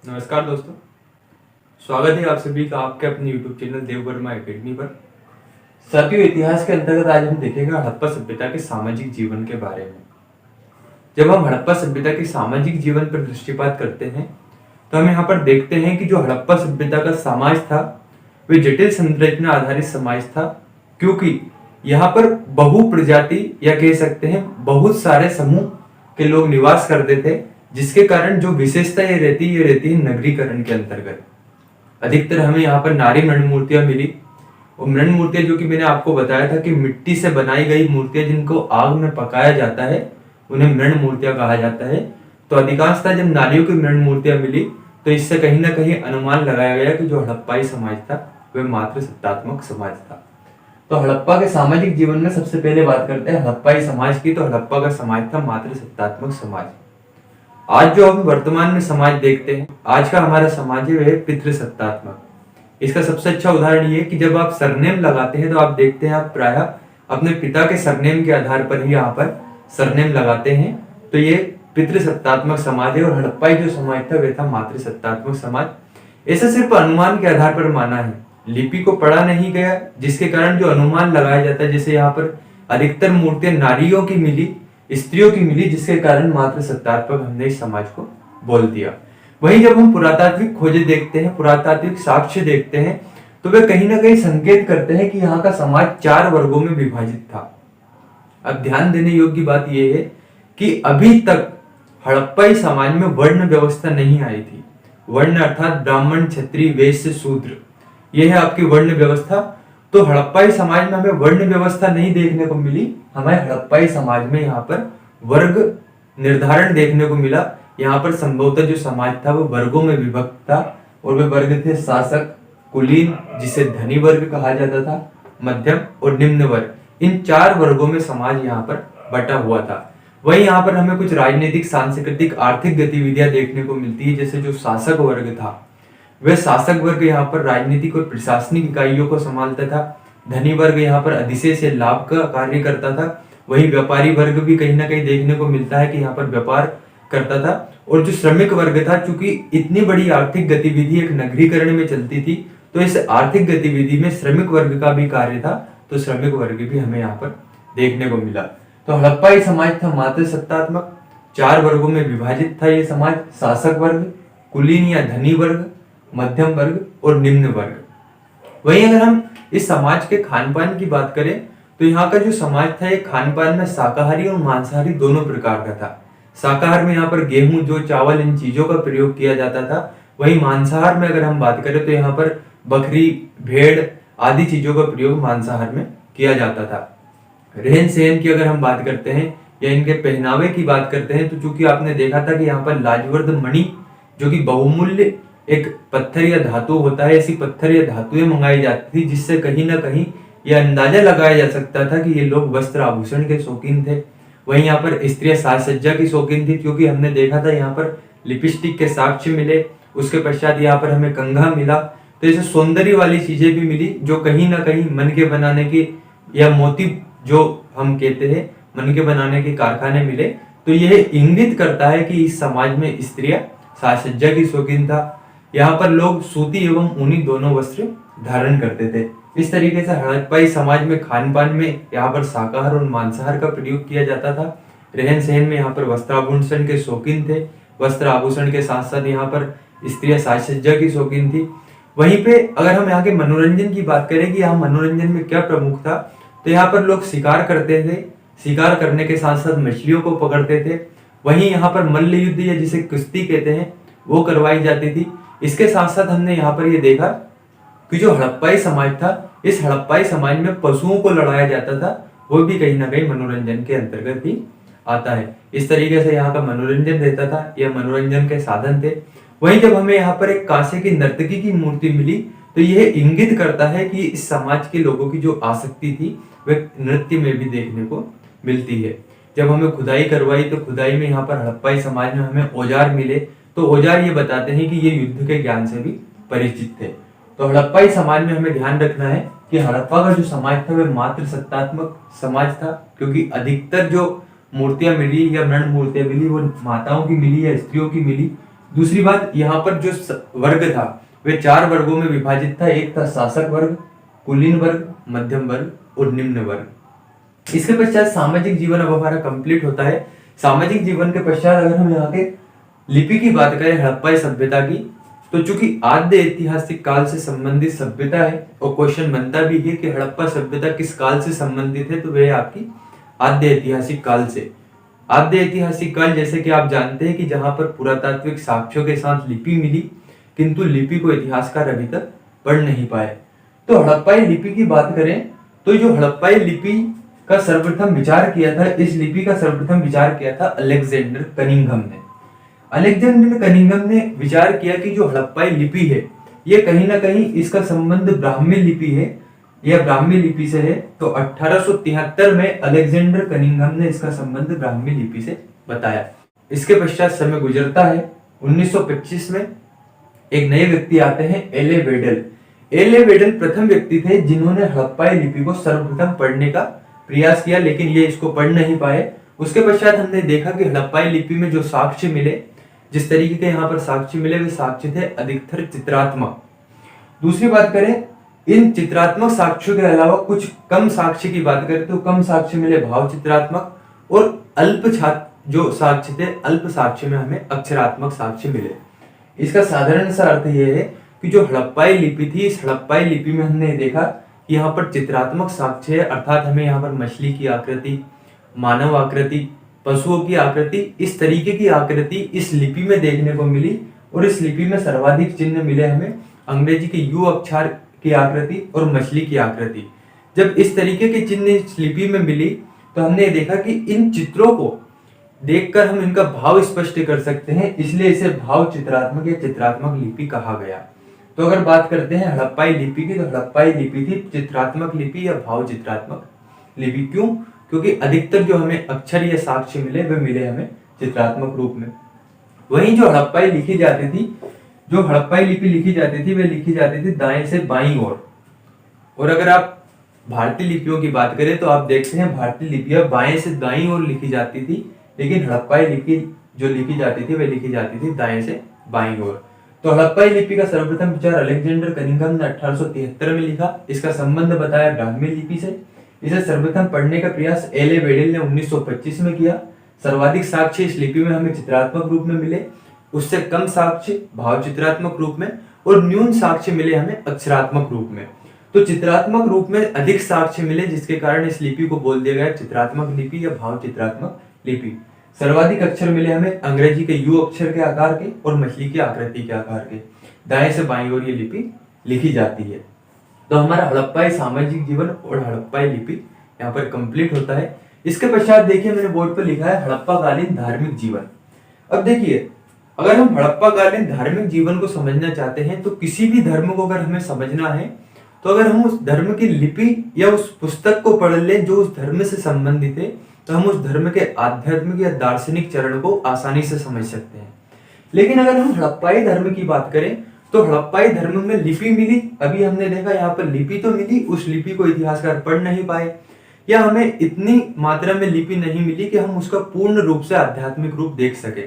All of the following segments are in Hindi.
नमस्कार दोस्तों, स्वागत है आप सभी का आपके अपने YouTube चैनल देववर्मा एकेडमी पर। साथियों, इतिहास के अंतर्गत आज हम देखेंगे हड़प्पा सभ्यता के सामाजिक जीवन के बारे में। जब हम हड़प्पा सभ्यता के सामाजिक जीवन पर दृष्टिपात करते हैं तो हम यहाँ पर देखते हैं कि जो हड़प्पा सभ्यता का समाज था वे जटिल संरचना आधारित समाज था, क्योंकि यहाँ पर बहु प्रजाति या कह सकते हैं बहुत सारे समूह के लोग निवास करते थे, जिसके कारण जो विशेषता ये रहती है नगरीकरण के अंतर्गत। अधिकतर हमें यहाँ पर नारी मृण मूर्तियां मिली, और मृण मूर्तियां जो कि मैंने आपको बताया था कि मिट्टी से बनाई गई मूर्तियां जिनको आग में पकाया जाता है उन्हें मृण मूर्तियां कहा जाता है। तो अधिकांशतः जब नारियों की मृण मूर्तियां मिली तो इससे कहीं ना कहीं अनुमान लगाया गया कि जो हड़प्पाई समाज था वह मातृ सत्तात्मक समाज था। तो हड़प्पा के सामाजिक जीवन में सबसे पहले बात करते हैं हड़प्पाई समाज की। तो हड़प्पा का समाज था मातृ सत्तात्मक समाज। आज जो हम वर्तमान में समाज देखते हैं, आज का हमारा समाज है वह पितृसत्तात्मक। इसका सबसे अच्छा उदाहरण ये कि जब आप सरनेम लगाते हैं तो आप देखते हैं आप प्रायः अपने पिता के सरनेम के आधार पर ही यहाँ पर सरनेम लगाते हैं। तो ये पितृसत्तात्मक समाज है, और हड़प्पाई जो समाज था वह था मातृसत्तात्मक समाज। ऐसा सिर्फ अनुमान के आधार पर माना है, लिपि को पढ़ा नहीं गया, जिसके कारण जो अनुमान लगाया जाता है, जैसे यहाँ पर अधिकतर मूर्तियां नारियों की मिली, स्त्रियों की मिली, जिसके कारण मातृ सत्तात्मक हमने इस समाज को बोल दिया। वहीं जब हम पुरातात्विक खोजें देखते हैं, पुरातात्विक साक्ष्य देखते हैं, तो वे कहीं ना कहीं संकेत करते हैं कि यहाँ का समाज 4 वर्गों में विभाजित था। अब ध्यान देने योग्य बात यह है कि अभी तक हड़प्पाई समाज में वर्ण व्यवस्था नहीं आई थी। वर्ण अर्थात ब्राह्मण, क्षत्रिय, वैश्य, शूद्र, यह है आपकी वर्ण व्यवस्था। तो हड़प्पाई समाज में हमें वर्ण व्यवस्था नहीं देखने को मिली, हमें हड़प्पाई समाज में यहाँ पर वर्ग निर्धारण देखने को मिला। यहाँ पर संभवतः जो समाज था वो वर्गों में विभक्त था, और वे वर्ग थे शासक, कुलीन जिसे धनी वर्ग कहा जाता था, मध्यम और निम्न वर्ग। इन 4 वर्गों में समाज यहाँ पर बटा हुआ था। वहीं यहाँ पर हमें कुछ राजनीतिक, सांस्कृतिक, आर्थिक गतिविधियां देखने को मिलती है। जैसे जो शासक वर्ग था, वह शासक वर्ग यहाँ पर राजनीतिक और प्रशासनिक इकाइयों को संभालता था। धनी वर्ग यहाँ पर अधिशेष या लाभ का कार्य करता था। वहीं व्यापारी वर्ग भी कहीं ना कहीं देखने को मिलता है कि यहाँ पर व्यापार करता था। और जो श्रमिक वर्ग था, चूंकि इतनी बड़ी आर्थिक गतिविधि एक नगरीकरण में चलती थी, तो इस आर्थिक गतिविधि में श्रमिक वर्ग का भी कार्य था, तो श्रमिक वर्ग भी हमें यहाँ पर देखने को मिला। तो हड़प्पाई समाज था मातृ सत्तात्मक, 4 वर्गों में विभाजित था ये समाज। शासक वर्ग, कुलीन या धनी वर्ग, मध्यम वर्ग और निम्न वर्ग। वहीं अगर हम इस समाज के खान पान की बात करें तो यहाँ का जो समाज था ये खान पान में शाकाहारी और मांसाहारी दोनों प्रकार का था। शाकाहार में यहाँ पर गेहूं, जौ, चावल, इन चीजों का प्रयोग किया जाता था। वहीं मांसाहार में अगर हम बात करें तो यहाँ पर बकरी, भेड़ आदि चीजों का प्रयोग मांसाहार में किया जाता था। रहन सहन की अगर हम बात करते हैं या इनके पहनावे की बात करते हैं, तो चूंकि आपने देखा था कि यहाँ पर लाजवर्द मणि जो कि बहुमूल्य एक पत्थर या धातु होता है, ऐसी पत्थर या धातुएं मंगाई जाती थी, जिससे कहीं ना कहीं यह अंदाजा लगाया जा सकता था कि ये लोग वस्त्र आभूषण के शौकीन थे। वहीं यहाँ पर स्त्रियां साज सज्जा की शौकीन थी, क्योंकि हमने देखा था यहाँ पर लिपस्टिक के साक्ष्य मिले। उसके पश्चात यहाँ पर हमें कंघा मिला, तो ऐसे सौंदर्य वाली चीजें भी मिली जो कहीं ना कहीं मन के बनाने की या मोती जो हम कहते हैं मन के बनाने के कारखाने मिले। तो यह इंगित करता है कि इस समाज में स्त्रियां साज सज्जा की शौकीन था। यहाँ पर लोग सूती एवं ऊनी दोनों वस्त्र धारण करते थे। इस तरीके से हड़प्पाई समाज में खान पान में यहाँ पर शाकाहार और मांसाहार का प्रयोग किया जाता था। रहन सहन में यहाँ पर वस्त्राभूषण के शौकीन थे। वस्त्र आभूषण के साथ साथ यहाँ पर स्त्रियां साज सज्जा की शौकीन थी। वहीं पे अगर हम यहाँ के मनोरंजन की बात करें कि यहाँ मनोरंजन में क्या प्रमुख था, तो यहाँ पर लोग शिकार करते थे। शिकार करने के साथ साथ मछलियों को पकड़ते थे। वहीं यहाँ पर मल्ल युद्ध या जिसे कुश्ती कहते हैं वो करवाई जाती थी। इसके साथ साथ हमने यहाँ पर ये देखा कि जो हड़प्पाई समाज था, इस हड़प्पाई समाज में पशुओं को लड़ाया जाता था, वो भी कहीं ना कहीं मनोरंजन के अंतर्गत ही आता है। इस तरीके से यहाँ का मनोरंजन रहता था, यह मनोरंजन के साधन थे। वहीं जब हमें यहाँ पर एक कांसे की नर्तकी की मूर्ति मिली, तो यह इंगित करता है कि इस समाज के लोगों की जो आसक्ति थी वह नृत्य में भी देखने को मिलती है। जब हमें खुदाई करवाई तो खुदाई में यहाँ पर हड़प्पाई समाज में हमें औजार मिले, तो औजार ये बताते हैं कि ये युद्ध के ज्ञान से भी परिचित थे। तो हड़प्पाई समाज में हमें ध्यान रखना है कि हड़प्पा का जो समाज था वह मातृ सत्तात्मक समाज था, क्योंकि अधिकतर जो मूर्तियां मिली या मृण मूर्तियां मिली वो माताओं की मिली या स्त्रियों की मिली, दूसरी बात, यहाँ पर जो वर्ग था वे 4 वर्गों में विभाजित था। एक था शासक वर्ग, कुलीन वर्ग, मध्यम वर्ग और निम्न वर्ग। इसके पश्चात सामाजिक जीवन अब हमारा कंप्लीट होता है। सामाजिक जीवन के पश्चात अगर हम यहाँ के लिपि की बात करें हड़प्पाई सभ्यता की, तो चूंकि आद्य ऐतिहासिक काल से संबंधित सभ्यता है और क्वेश्चन बनता भी है कि हड़प्पा सभ्यता किस काल से संबंधित है, तो वह आपकी आद्य ऐतिहासिक काल से। आद्य ऐतिहासिक काल जैसे कि आप जानते हैं कि जहां पर पुरातात्विक साक्ष्यों के साथ लिपि मिली, किंतु लिपि को इतिहासकार अभी तक पढ़ नहीं पाए। तो हड़प्पाई लिपि की बात करें तो जो हड़प्पाई लिपि का सर्वप्रथम विचार किया था, इस लिपि का सर्वप्रथम विचार किया था अलेक्जेंडर कनिंघम ने। अलेक्जेंडर कनिंघम ने विचार किया कि जो हड़प्पाई लिपि है ये कहीं ना कहीं इसका संबंध ब्राह्मी लिपि है, यह ब्राह्मी लिपि से है। तो 1873 में अलेक्जेंडर कनिंघम ने इसका संबंध ब्राह्मी लिपि से बताया। इसके पश्चात समय गुजरता है। 1925 में एक नए व्यक्ति आते हैं, एले वेडल। एले वेडल प्रथम व्यक्ति थे जिन्होंने हड़प्पाई लिपि को सर्वप्रथम पढ़ने का प्रयास किया, लेकिन ये इसको पढ़ नहीं पाए। उसके पश्चात हमने देखा कि हड़प्पाई लिपि में जो साक्ष्य मिले, जिस तरीके के यहाँ पर साक्ष्य मिले, वे साक्ष्य थे अधिकतर चित्रात्मक। दूसरी बात करें, इन चित्रात्मक साक्ष्यों के अलावा कुछ कम साक्ष्य की बात करें तो कम साक्ष्य मिले भाव चित्रात्मक, और अल्प जो साक्ष्य थे, अल्प साक्ष्य में हमें अक्षरात्मक साक्ष्य मिले। इसका साधारण सा अर्थ यह है कि जो हड़प्पाई लिपि थी, इस हड़प्पाई लिपि में हमने देखा कि यहाँ पर चित्रात्मक साक्ष्य है, अर्थात हमें यहाँ पर मछली की आकृति, मानव आकृति, पशुओं की आकृति, इस तरीके की आकृति इस लिपि में देखने को मिली। और इस लिपि में सर्वाधिक चिन्ह मिले हमें अंग्रेजी के यू अक्षर की आकृति और मछली की आकृति। जब इस तरीके के चिन्ह इस लिपि में मिली तो हमने देखा कि इन चित्रों को देखकर हम इनका भाव स्पष्ट कर सकते हैं, इसलिए इसे भाव चित्रात्मक या चित्रात्मक लिपि कहा गया। तो अगर बात करते हैं हड़प्पाई लिपि की, तो हड़प्पाई लिपि थी चित्रात्मक लिपि या भाव चित्रात्मक लिपि। क्यों? क्योंकि अधिकतर जो हमें अक्षर या साक्ष्य मिले वे मिले हमें चित्रात्मक रूप में। वहीं जो हड़प्पाई लिखी जाती थी, जो हड़प्पाई लिपि लिखी जाती थी, वे लिखी जाती थी दाएं से बाईं ओर। और अगर आप भारतीय लिपियों की बात करें तो आप देखते हैं भारतीय लिपियां बाएं से दाईं ओर लिखी जाती थी, लेकिन हड़प्पाई लिपि जो लिखी जाती थी वे लिखी जाती थी दाएं से बाईं ओर। तो हड़प्पाई लिपि का सर्वप्रथम विचार अलेक्जेंडर कनिंघम ने 1873 में लिखा। इसका संबंध बताया ब्राह्मी लिपि से। इसे सर्वप्रथम पढ़ने का प्रयास एले वेडेल ने 1925 में किया। सर्वाधिक साक्ष्य इस लिपि में हमें चित्रात्मक रूप में मिले, उससे कम साक्ष्य भाव चित्रात्मक रूप में, और न्यून साक्ष्य मिले हमें अक्षरात्मक रूप में। तो चित्रात्मक रूप में अधिक साक्ष्य मिले, जिसके कारण इस लिपि को बोल दिया गया चित्रात्मक लिपि या भाव चित्रात्मक लिपि। सर्वाधिक अक्षर मिले हमें अंग्रेजी के यू अक्षर के आकार के और मछली की आकृति के आकार के। दाएं से बाईं ओर ये लिपि लिखी जाती है। तो हमारा हड़प्पाई सामाजिक जीवन और हड़प्पाई लिपि यहाँ पर कंप्लीट होता है। इसके पश्चात देखिए मैंने बोर्ड पर लिखा है हड़प्पा कालीन धार्मिक जीवन। अब देखिए, अगर हम हड़प्पा कालीन धार्मिक जीवन को समझना चाहते हैं तो किसी भी धर्म को अगर हमें समझना है तो अगर हम उस धर्म की लिपि या उस पुस्तक को पढ़ लें जो उस धर्म से संबंधित है, तो हम उस धर्म के आध्यात्मिक या दार्शनिक चरण को आसानी से समझ सकते हैं। लेकिन अगर हम हड़प्पाई धर्म की बात करें तो हड़प्पाई धर्म में लिपि मिली, अभी हमने देखा यहाँ पर लिपि तो मिली, उस लिपि को इतिहासकार पढ़ नहीं पाए, या हमें इतनी मात्रा में लिपि नहीं मिली कि हम उसका पूर्ण रूप से आध्यात्मिक रूप देख सके।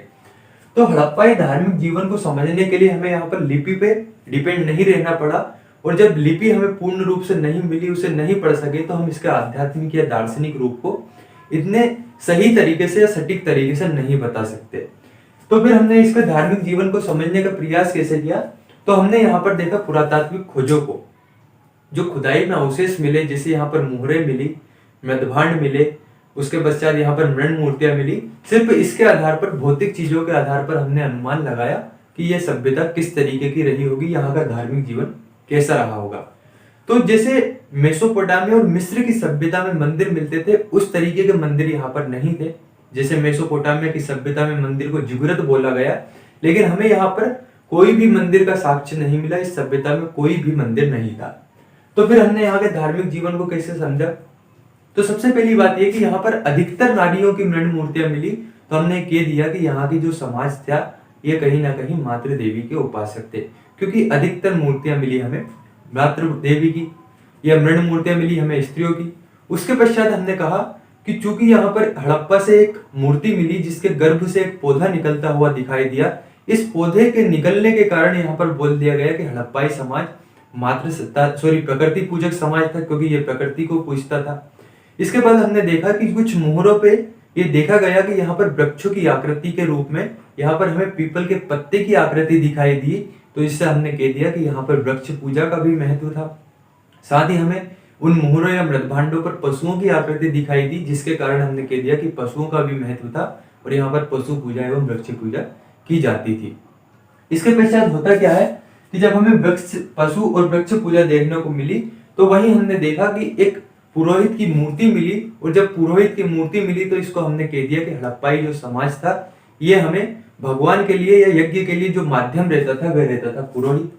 तो हड़प्पाई धार्मिक जीवन को समझने के लिए हमें यहाँ पर लिपि पे डिपेंड नहीं रहना पड़ा, और जब लिपि हमें पूर्ण रूप से नहीं मिली, उसे नहीं पढ़ सके, तो हम इसके आध्यात्मिक या दार्शनिक रूप को इतने सही तरीके से या सटीक तरीके से नहीं बता सकते। तो फिर हमने इसके धार्मिक जीवन को समझने का प्रयास कैसे किया, तो हमने यहाँ पर देखा पुरातात्विक खोजों को, जो खुदाई में अवशेष मिले, जैसे यहाँ पर मुहरें मिली, मृदभांड मिले, उसके पश्चात यहाँ पर मृण मूर्तियां मिली। सिर्फ इसके आधार पर, भौतिक चीजों के आधार पर हमने अनुमान लगाया कि यह सभ्यता किस तरीके की रही होगी, यहाँ का धार्मिक जीवन कैसा रहा होगा। तो जैसे मेसोपोटामिया और मिस्र की सभ्यता में मंदिर मिलते थे, उस तरीके के मंदिर यहाँ पर नहीं थे। जैसे मेसोपोटामिया की सभ्यता में मंदिर को जिगुरत बोला गया, लेकिन हमें यहाँ पर कोई भी मंदिर का साक्ष्य नहीं मिला, इस सभ्यता में कोई भी मंदिर नहीं था। तो फिर हमने यहाँ के धार्मिक जीवन को कैसे समझा, तो सबसे पहली बात यह कि यहाँ पर अधिकतर नारियों की मृण मूर्तियां मिली। तो हमने कह दिया कि यहाँ की जो समाज था ये कहीं ना कहीं मातृ देवी के उपासक थे, क्योंकि अधिकतर मूर्तियां मिली हमें मातृ देवी की, या मृण मूर्तियां मिली हमें स्त्रियों की। उसके पश्चात हमने कहा कि चूंकि यहाँ पर हड़प्पा से एक मूर्ति मिली जिसके गर्भ से एक पौधा निकलता हुआ दिखाई दिया, इस पौधे के निकलने के कारण यहाँ पर बोल दिया गया कि हड़प्पाई समाज प्रकृति पूजक समाज था, क्योंकि ये प्रकृति को पूजता था। इसके बाद हमने देखा कि कुछ मोहरों पे ये देखा गया कि यहाँ पर वृक्षों की आकृति के रूप में यहाँ पर हमें पीपल के पत्ते की आकृति दिखाई दी, तो इससे हमने कह दिया कि यहाँ पर वृक्ष पूजा का भी महत्व था। साथ ही हमें उन मोहरों या मृदभांडों पर पशुओं की आकृति दिखाई दी, जिसके कारण हमने कह दिया कि पशुओं का भी महत्व था और यहाँ पर पशु पूजा एवं वृक्ष पूजा की जाती थी। इसके पश्चात होता क्या है कि जब हमें वृक्ष पशु और वृक्ष पूजा देखने को मिली, तो वहीं हमने देखा कि एक पुरोहित की मूर्ति मिली, और जब पुरोहित की मूर्ति मिली तो इसको हमने कह दिया कि हड़प्पाई जो समाज था ये हमें भगवान के लिए या यज्ञ के लिए जो माध्यम रहता था वह रहता था पुरोहित।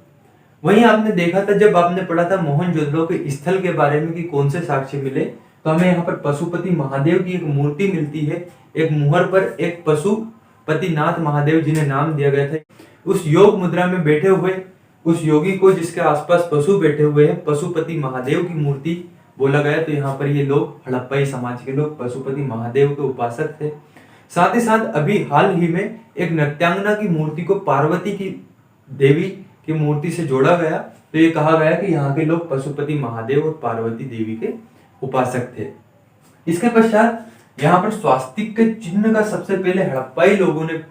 वहीं आपने देखा था जब आपने पढ़ा था मोहनजोदड़ो के स्थल के बारे में कि कौन से साक्ष्य मिले, तो हमें यहाँ पर पशुपति महादेव की एक मूर्ति मिलती है। एक मुहर पर एक पशुपतिनाथ महादेव जिन्हें नाम दिया गया था, उस योग मुद्रा में बैठे हुए उस योगी को जिसके आसपास पशु बैठे हुए हैं पशुपति महादेव की मूर्ति बोला गया। तो यहाँ पर ये लोग हड़प्पाई समाज के लोग पशुपति महादेव के उपासक थे। साथ ही साथ अभी हाल ही में एक नृत्यांगना की मूर्ति को पार्वती की देवी की मूर्ति से जोड़ा गया, तो ये कहा गया कि यहाँ के लोग पशुपति महादेव और पार्वती देवी के उपासक थे। इसके पश्चात यहाँ पर स्वास्तिक के चिन्ह का सबसे पहले हड़प्पाई लोगों ने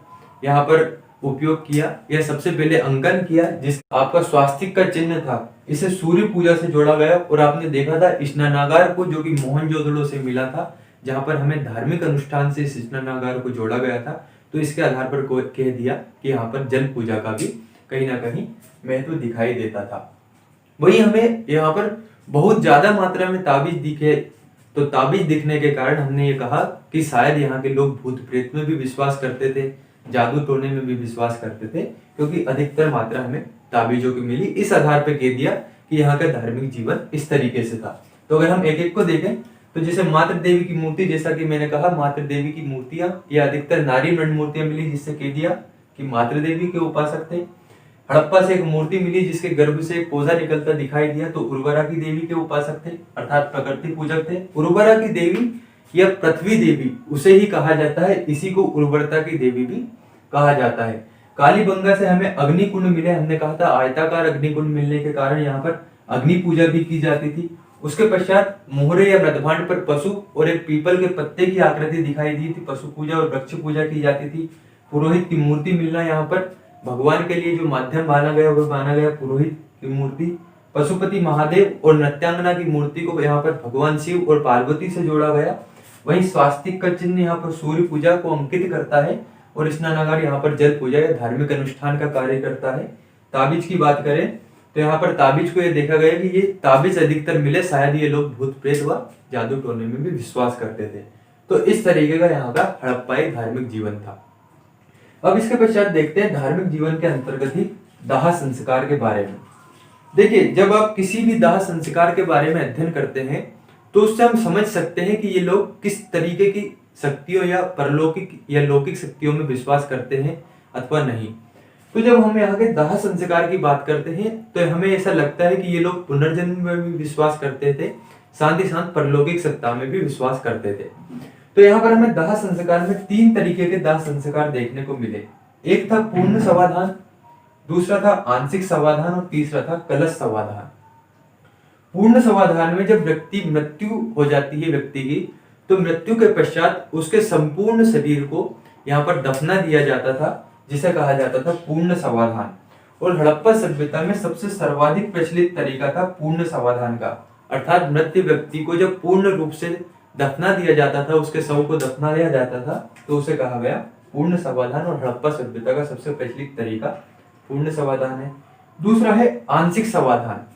यहाँ पर उपयोग किया या सबसे पहले अंकन किया, जिस आपका स्वास्तिक का चिन्ह था इसे सूर्य पूजा से जोड़ा गया। और आपने देखा था स्नानागार को, जो कि मोहनजोदड़ो से मिला था, जहां पर हमें धार्मिक अनुष्ठान से स्नानागार को जोड़ा गया था, तो इसके आधार पर कह दिया कि यहाँ पर जल पूजा का भी कहीं ना कहीं महत्व दिखाई देता था। वही हमें यहाँ पर बहुत ज्यादा मात्रा में ताबीज दिखे, तो ताबीज दिखने के कारण हमने ये कहा कि शायद यहाँ के लोग भूत प्रेत में भी विश्वास करते थे, जादू टोने में भी विश्वास करते थे, क्योंकि अधिकतर मात्रा हमें ताबीजों की मिली। इस आधार पर कह दिया कि यहाँ का धार्मिक जीवन इस तरीके से था। तो अगर हम एक एक को देखें तो जैसे मातृ देवी की मूर्ति, जैसा कि मैंने कहा मातृ देवी की मूर्तियां या अधिकतर नारी मृण मूर्तियां मिली, जिससे कह दिया कि मातृ देवी के उपासक थे। हड़प्पा से एक मूर्ति मिली जिसके गर्भ से एक पौधा निकलता दिखाई दिया, तो उर्वरा की देवी के उपासक थे, अर्थात प्रकृति पूजक थे। उर्वरा की देवी या पृथ्वी देवी उसे ही कहा जाता है, इसी को उर्वरता की देवी भी कहा जाता है। कालीबंगा से हमें अग्निकुंड मिले, हमने कहा था आयताकार अग्निकुंड मिलने के कारण यहाँ पर अग्नि पूजा भी की जाती थी। उसके पश्चात मोहरे या मृदभांड पर पशु और एक पीपल के पत्ते की आकृति दिखाई दी थी, पशु पूजा और वृक्ष पूजा की जाती थी। पुरोहित की मूर्ति मिलना, यहाँ पर भगवान के लिए जो माध्यम माना गया वह माना गया पुरोहित की मूर्ति। पशुपति महादेव और नृत्यांगना की मूर्ति को यहाँ पर भगवान शिव और पार्वती से जोड़ा गया। वहीं स्वास्तिक का चिन्ह यहाँ पर सूर्य पूजा को अंकित करता है, और स्नानागार यहाँ पर जल पूजा या धार्मिक अनुष्ठान का कार्य करता है। ताबीज की बात करें तो यहाँ पर ताबीज को ये देखा गया कि ये ताबीज अधिकतर मिले, शायद ये लोग भूत प्रेत व जादू टोने में भी विश्वास करते थे। तो इस तरीके का यहाँ का हड़प्पाई धार्मिक जीवन था। अब इसके पश्चात देखते हैं धार्मिक जीवन के अंतर्गत ही दाह संस्कार के बारे में। देखिए, जब आप किसी भी दाह संस्कार के बारे में अध्ययन करते हैं तो उससे हम समझ सकते हैं कि ये लोग किस तरीके की शक्तियों या परलौकिक या लौकिक शक्तियों में विश्वास करते हैं अथवा नहीं। तो जब हम यहाँ के दाह संस्कार की बात करते हैं तो हमें ऐसा लगता है कि ये लोग पुनर्जन्म में भी विश्वास करते थे, साथ ही साथ परलौकिक सत्ता में भी विश्वास करते थे। तो यहाँ पर हमें दाह संस्कार में 3 तरीके के दाह संस्कार देखने को मिले। एक था पूर्ण समाधान, दूसरा था आंशिक समाधान और तीसरा था कलश समाधान। पूर्ण समाधान में जब व्यक्ति मृत्यु हो जाती है व्यक्ति की, तो मृत्यु के पश्चात उसके संपूर्ण शरीर को यहाँ पर दफना दिया जाता था, जिसे कहा जाता था पूर्ण समाधान। और हड़प्पा सभ्यता में सबसे सर्वाधिक प्रचलित तरीका था पूर्ण समाधान का, अर्थात मृत्यु व्यक्ति को जब पूर्ण रूप से दफना दिया जाता था, उसके शव को दफना दिया जाता था, तो उसे कहा गया पूर्ण समाधान। और हड़प्पा सभ्यता का सबसे प्रचलित तरीका पूर्ण समाधान है। दूसरा है आंशिक समाधान।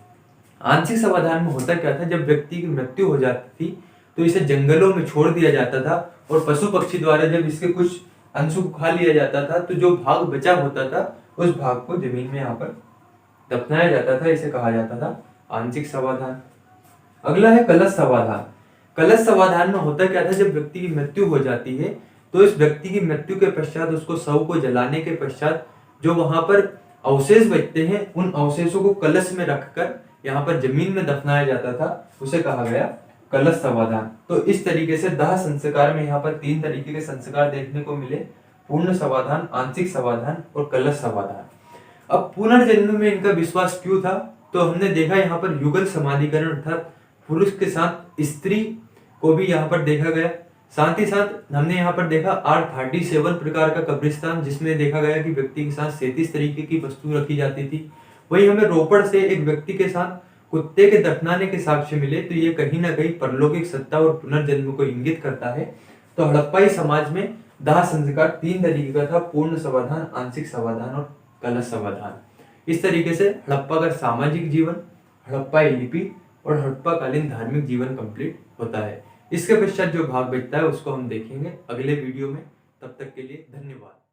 आंशिक समाधान में होता क्या था, जब व्यक्ति की मृत्यु हो जाती थी तो इसे जंगलों में छोड़ दिया जाता था, और पशु पक्षी द्वारा जब इसके कुछ अंशों को खा लिया जाता था, तो जो भाग बचा होता था उस भाग को जमीन में यहाँ पर दफनाया जाता था, इसे कहा जाता था आंशिक समाधान। अगला है कलश समाधान। कलश समाधान में होता क्या था, जब व्यक्ति की मृत्यु हो जाती है तो इस व्यक्ति की मृत्यु के पश्चात उसको शव को जलाने के पश्चात जो वहां पर अवशेष बचते हैं, उन अवशेषों को कलश में रखकर यहाँ पर जमीन में दफनाया जाता था, उसे कहा गया कलश समाधान। तो इस तरीके से दाह संस्कार में यहाँ पर 3 तरीके के संस्कार देखने को मिले। पूर्ण समाधान, आंशिक समाधान और कलश समाधान। अब पुनर्जन्म में इनका विश्वास क्यों था, तो हमने देखा यहाँ पर युगल समाधिकरण अर्थात पुरुष के साथ स्त्री को भी यहाँ पर देखा गया। साथ ही साथ हमने यहाँ पर देखा R37 प्रकार का कब्रिस्तान, जिसमें देखा गया कि व्यक्ति के साथ 37 तरीके की वस्तु रखी जाती थी। वहीं हमें रोपड़ से एक व्यक्ति के साथ कुत्ते के दफनाने के साक्ष्य मिले, तो ये कहीं ना कहीं परलौकिक सत्ता और पुनर्जन्म को इंगित करता है। तो हड़प्पाई समाज में दाह संस्कार 3 तरीके का था, पूर्ण समाधान, आंशिक समाधान और कलश समाधान। इस तरीके से हड़प्पा का सामाजिक जीवन, हड़प्पाई लिपि और हड़प्पाकालीन धार्मिक जीवन कंप्लीट होता है। इसके पश्चात जो भाग बचता है उसको हम देखेंगे अगले वीडियो में। तब तक के लिए धन्यवाद।